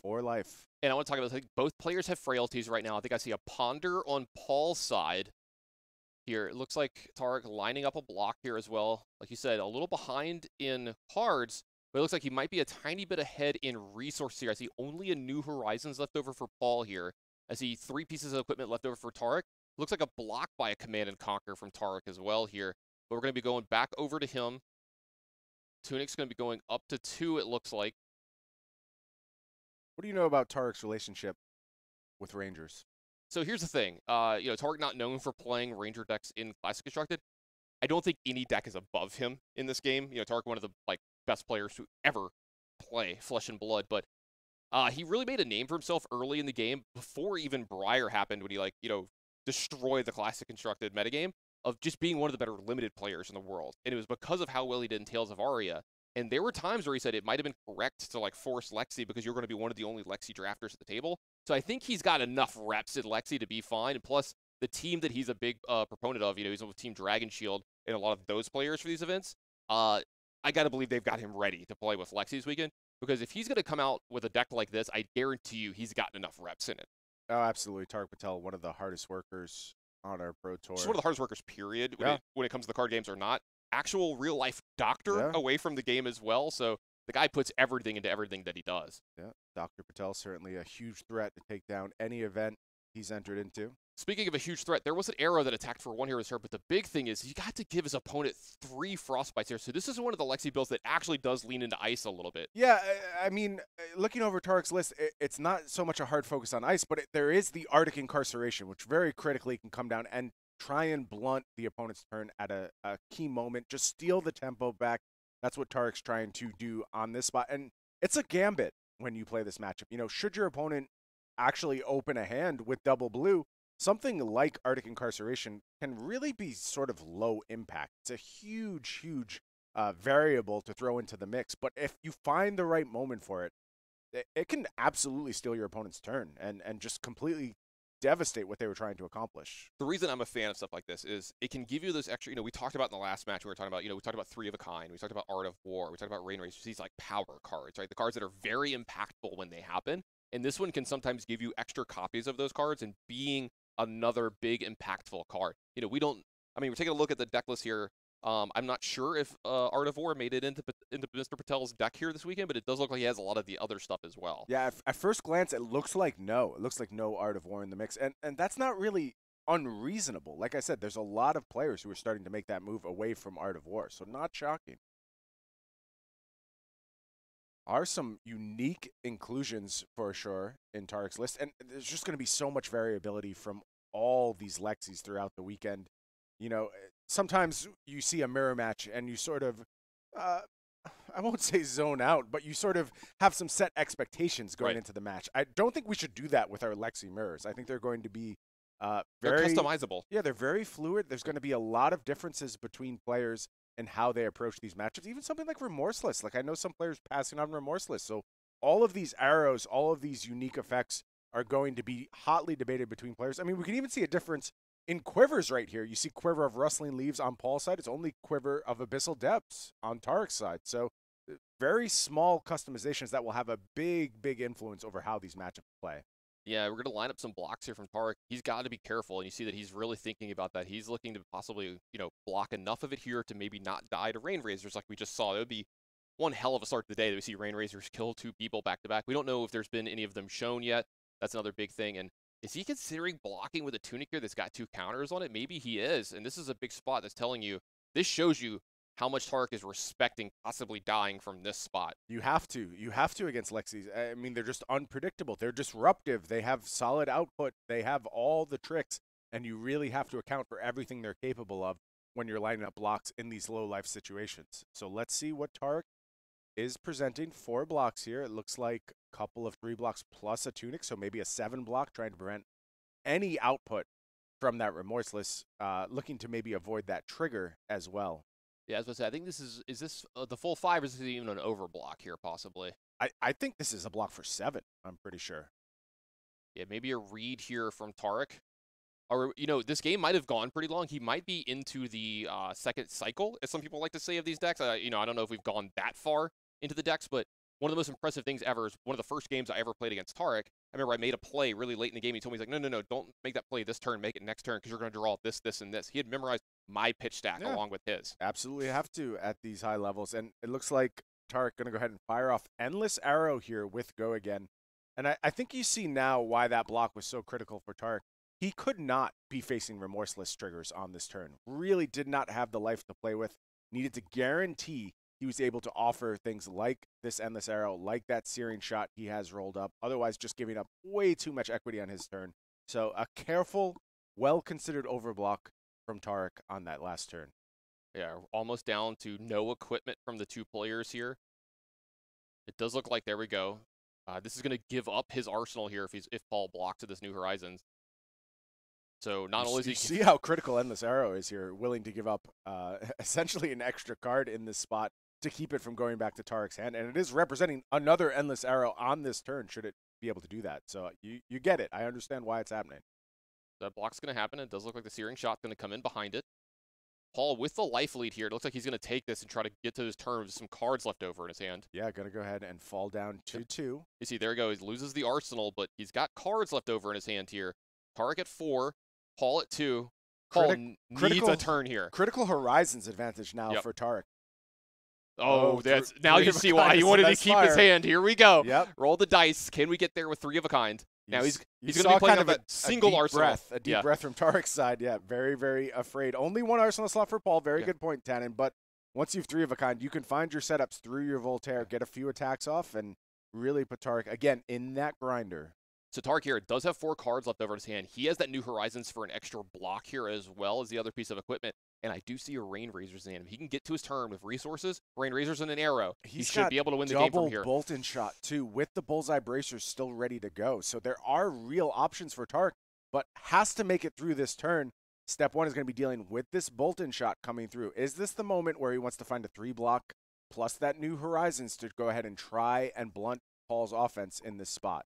for life. And I want to talk about, I think both players have frailties right now. I think I see a Ponder on Paul's side here. It looks like Tariq lining up a block here as well. Like you said, a little behind in cards, but it looks like he might be a tiny bit ahead in resources here. I see only a New Horizons left over for Paul here. I see 3 pieces of equipment left over for Tariq. Looks like a block by a Command and Conquer from Tariq as well here. But we're going to be going back over to him. Tunic's going to be going up to 2, it looks like. What do you know about Tariq's relationship with Rangers? So here's the thing. Tariq not known for playing Ranger decks in Classic Constructed. I don't think any deck is above him in this game. Tariq, one of the best players to ever play Flesh and Blood, but he really made a name for himself early in the game before even Briar happened, when he destroyed the Classic Constructed metagame of just being one of the better limited players in the world. And it was because of how well he did in Tales of Aria. And there were times where he said it might have been correct to force Lexi because you're going to be one of the only Lexi drafters at the table. So I think he's got enough reps at Lexi to be fine. And plus, the team that he's a big proponent of, he's with Team Dragon Shield and a lot of those players for these events. I got to believe they've got him ready to play with Lexi this weekend. Because if he's going to come out with a deck like this, I guarantee you he's gotten enough reps in it. Oh, absolutely. Tariq Patel, one of the hardest workers on our Pro Tour. Just one of the hardest workers, period, when it comes to the card games or not. Actual real-life doctor away from the game as well. So the guy puts everything into everything that he does. Yeah, Dr. Patel, certainly a huge threat to take down any event he's entered into. Speaking of a huge threat, there was an arrow that attacked for 1 hero's hurt, but the big thing is he got to give his opponent 3 frostbites here. So this is one of the Lexi builds that actually does lean into ice a little bit. Yeah, I mean, looking over Tariq's list, it's not so much a hard focus on ice, but there is the Arctic Incarceration, which very critically can come down and try and blunt the opponent's turn at a key moment. Just steal the tempo back. That's what Tariq's trying to do on this spot. And it's a gambit when you play this matchup. Should your opponent actually open a hand with double blue, something like Arctic Incarceration can really be sort of low impact. It's a huge, huge variable to throw into the mix. But if you find the right moment for it, it can absolutely steal your opponent's turn and just completely devastate what they were trying to accomplish. The reason I'm a fan of stuff like this is it can give you those extra, we talked about in the last match, we were talking about, we talked about 3 of a Kind, we talked about Art of War, we talked about Rain Racers, these power cards, right? The cards that are very impactful when they happen. And this one can sometimes give you extra copies of those cards and being another big impactful card. We're taking a look at the deck list here. I'm not sure if Art of War made it into Mr. Patel's deck here this weekend, but it does look like he has a lot of the other stuff as well. Yeah, at first glance, it looks like no. It looks like no Art of War in the mix. And that's not really unreasonable. Like I said, there's a lot of players who are starting to make that move away from Art of War, so not shocking. Are some unique inclusions for sure in Tariq's list, and there's just going to be so much variability from all these Lexis throughout the weekend. Sometimes you see a mirror match and you sort of, I won't say zone out, but you sort of have some set expectations going into the match. I don't think we should do that with our Lexi mirrors. I think they're going to be they're very customizable. Yeah, they're very fluid. There's going to be a lot of differences between players and how they approach these matchups. Even something like Remorseless. I know some players passing on Remorseless. So all of these arrows, all of these unique effects are going to be hotly debated between players. I mean, we can even see a difference in quivers right here. You see Quiver of Rustling Leaves on Paul's side. It's only Quiver of Abyssal Depths on Tariq's side. So very small customizations that will have a big, big influence over how these matchups play. Yeah, we're going to line up some blocks here from Tariq. He's got to be careful, and you see that he's really thinking about that. He's looking to possibly, block enough of it here to maybe not die to Rain Razors like we just saw. It would be one hell of a start to the day that we see Rain Razors kill 2 people back-to-back. We don't know if there's been any of them shown yet. That's another big thing. And is he considering blocking with a Tunic here that's got 2 counters on it? Maybe he is, and this is a big spot that's telling you, this shows you how much Tariq is respecting possibly dying from this spot. You have to. You have to against Lexis. I mean, they're just unpredictable. They're disruptive. They have solid output. They have all the tricks, and you really have to account for everything they're capable of when you're lining up blocks in these low-life situations. So let's see what Tariq is presenting. 4 blocks here. It looks like a couple of 3 blocks plus a Tunic, so maybe a 7 block, trying to prevent any output from that Remorseless, looking to maybe avoid that trigger as well. Yeah, as I said, I think this is this the full 5, or is this even an overblock here, possibly? I think this is a block for 7, I'm pretty sure. Yeah, maybe a read here from Tariq. Or, this game might have gone pretty long. He might be into the second cycle, as some people like to say, of these decks. I don't know if we've gone that far into the decks, but one of the most impressive things ever is one of the first games I ever played against Tariq. I remember I made a play really late in the game. He told me, he's like, no, don't make that play this turn. Make it next turn because you're going to draw this, this, and this. He had memorized my pitch stack along with his. Absolutely have to at these high levels. And it looks like Tariq going to go ahead and fire off Endless Arrow here with Go again. And I think you see now why that block was so critical for Tariq. He could not be facing Remorseless triggers on this turn. Really did not have the life to play with. Needed to guarantee he was able to offer things like this Endless Arrow, like that Searing Shot he has rolled up. Otherwise, just giving up way too much equity on his turn. So a careful, well-considered overblock from Tariq on that last turn. Yeah, almost down to no equipment from the two players here. It does look like, there we go. This is going to give up his arsenal here if Paul blocks to this New Horizons. So not only is he... see how critical Endless Arrow is here, willing to give up essentially an extra card in this spot to keep it from going back to Tariq's hand. And it is representing another Endless Arrow on this turn, should it be able to do that. So you get it. I understand why it's happening. That block's going to happen. It does look like the Searing Shot's going to come in behind it. Paul with the life lead here. It looks like he's going to take this and try to get to his turn with some cards left over in his hand. Yeah, going to go ahead and fall down 2-2. You see, there he goes. He loses the arsenal, but he's got cards left over in his hand here. Tariq at 4, Paul at 2. Paul needs a turn here. Critical Horizons advantage now for Tariq. Oh, that's now you see why he wanted to keep his hand. Here we go. Yep. Roll the dice. Can we get there with 3 of a kind? Now he's going to be playing kind of a single arsenal. A deep breath from Tariq's side. Yeah, very, very afraid. Only 1 arsenal slot for Paul. Very good point, Tannen. But once you've 3 of a kind, you can find your setups through your Voltaire, get a few attacks off, and really put Tariq, again, in that grinder. So Tariq here does have 4 cards left over in his hand. He has that New Horizons for an extra block here as well as the other piece of equipment. And I do see a Rain Razors in him. He can get to his turn with resources, Rain Razors, and an arrow. He should be able to win the game from here. Double Bolt and Shot, too, with the Bullseye Bracers still ready to go. So there are real options for Tariq, but has to make it through this turn. Step 1 is going to be dealing with this Bolt and Shot coming through. Is this the moment where he wants to find a 3-block plus that New Horizons to go ahead and try and blunt Paul's offense in this spot?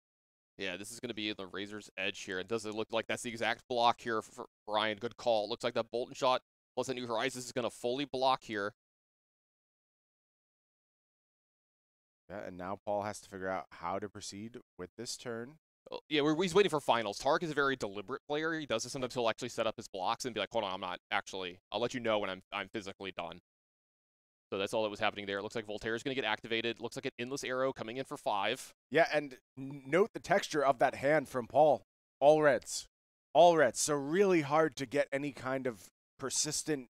Yeah, this is going to be the Razor's Edge here. It does look like that's the exact block here for Brian. Good call. It looks like that Bolt and Shot plus the New Horizons is going to fully block here. Yeah, and now Paul has to figure out how to proceed with this turn. Yeah, he's waiting for finals. Tariq is a very deliberate player. He does this sometimes. He'll actually set up his blocks and be like, hold on, I'm not actually. I'll let you know when I'm physically done. So that's all that was happening there. It looks like Voltaire is going to get activated. Looks like an Endless Arrow coming in for 5. Yeah, and note the texture of that hand from Paul. All reds. All reds. So really hard to get any kind of persistent,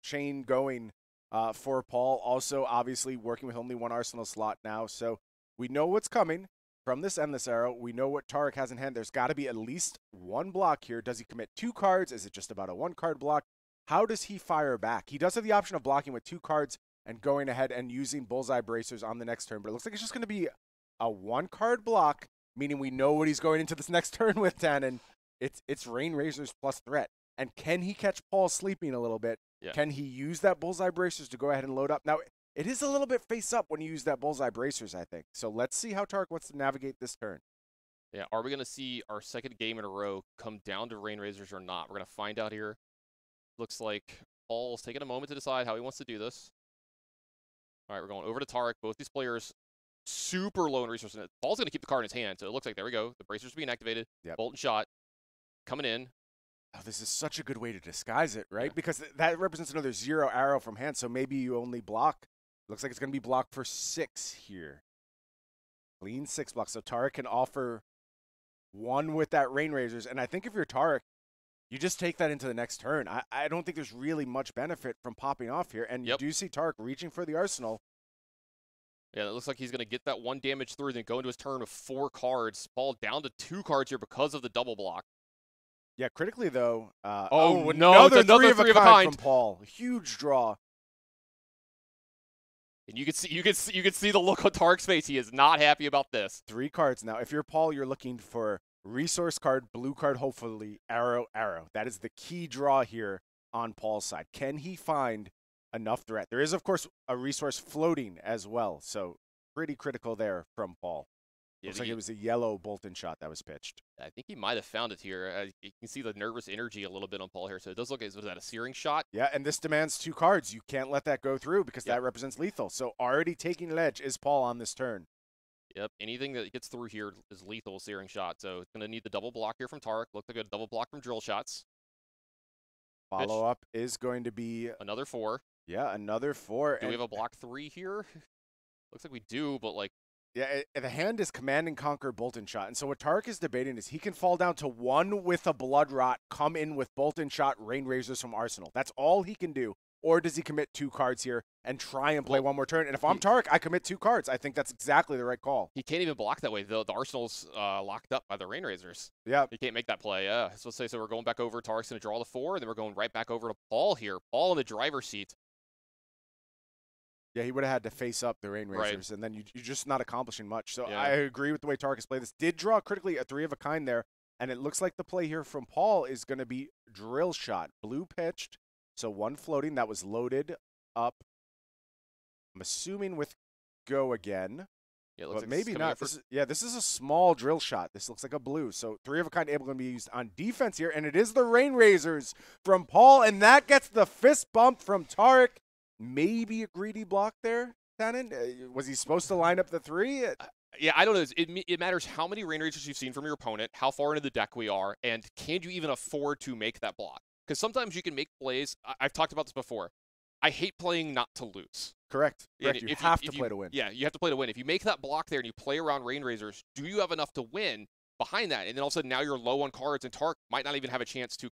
chain going for Paul. Also, obviously, working with only 1 arsenal slot now. So we know what's coming from this Endless Arrow. We know what Tariq has in hand. There's got to be at least 1 block here. Does he commit 2 cards? Is it just about a 1-card block? How does he fire back? He does have the option of blocking with 2 cards and going ahead and using Bullseye Bracers on the next turn. But it looks like it's just going to be a 1-card block, meaning we know what he's going into this next turn with, Tannen. It's Rain Razors plus threat. And can he catch Paul sleeping a little bit? Yeah. Can he use that Bullseye Bracers to go ahead and load up? Now, it is a little bit face up when you use that Bullseye Bracers, I think. So let's see how Tariq wants to navigate this turn. Yeah, are we going to see our second game in a row come down to Rain Razors or not? We're going to find out here. Looks like Paul's taking a moment to decide how he wants to do this. All right, we're going over to Tariq. Both these players super low in resources. Paul's going to keep the card in his hand, so it looks like, there we go. The Bracers being activated. Yep. Bolt and Shot coming in. Oh, this is such a good way to disguise it, right? Yeah. Because that represents another 0 arrow from hand, so maybe you only block. Looks like it's going to be blocked for 6 here. Clean 6 blocks. So Tariq can offer 1 with that Rain Razors. And I think if you're Tariq, you just take that into the next turn. I don't think there's really much benefit from popping off here. And you do see Tariq reaching for the arsenal. Yeah, it looks like he's going to get that 1 damage through, then go into his turn with 4 cards. Paul down to 2 cards here because of the double block. Yeah, critically though. No, another three of a kind from Paul. Huge draw. And you can see the look on Tariq's face. He is not happy about this. 3 cards now. If you're Paul, you're looking for resource card, blue card, hopefully arrow. That is the key draw here on Paul's side. Can he find enough threat? There is, of course, a resource floating as well. So pretty critical there from Paul. Looks like it was a yellow Bolton shot that was pitched. I think he might have found it here. You can see the nervous energy a little bit on Paul here. So it does look as was that a searing shot? Yeah, and this demands 2 cards. You can't let that go through because that represents lethal. So already taking ledge is Paul on this turn. Yep, anything that gets through here is lethal searing shot. So it's going to need the double block here from Tariq. Looks like a double block from drill shots. Follow up is going to be another 4. Yeah, another 4. Do we have a block 3 here? Looks like we do, but like. Yeah, the hand is Command and Conquer Bolton shot. And so what Tariq is debating is he can fall down to 1 with a Blood Rot, come in with Bolton shot, Rain Razors from Arsenal. That's all he can do. Or does he commit 2 cards here and try and play one more turn? And if I'm Tariq, I commit 2 cards. I think that's exactly the right call. He can't even block that way. The Arsenal's locked up by the Rain Razors. Yeah. He can't make that play. Yeah. So let's say we're going back over. Tariq's going to draw the 4, and then we're going right back over to Paul here. Paul in the driver's seat. Yeah, he would have had to face up the Rain Razors, and then you're just not accomplishing much. So I agree with the way Tariq has played this. Did draw critically a 3 of a kind there, and it looks like the play here from Paul is going to be drill shot. Blue pitched, so 1 floating that was loaded up. I'm assuming with go again. Yeah, but like maybe not. This is a small drill shot. This looks like a blue. So 3 of a kind able to be used on defense here, and it is the Rain Razors from Paul, and that gets the fist bump from Tariq. Maybe a greedy block there, Tannen? Was he supposed to line up the 3? Yeah, I don't know. It matters how many Rain Razors you've seen from your opponent, how far into the deck we are, and can you even afford to make that block? Because sometimes you can make plays. I've talked about this before. I hate playing not to lose. Correct. You have to play to win. Yeah, you have to play to win. If you make that block there and you play around Rain Razors, do you have enough to win behind that? And then all of a sudden now you're low on cards, and Tariq might not even have a chance to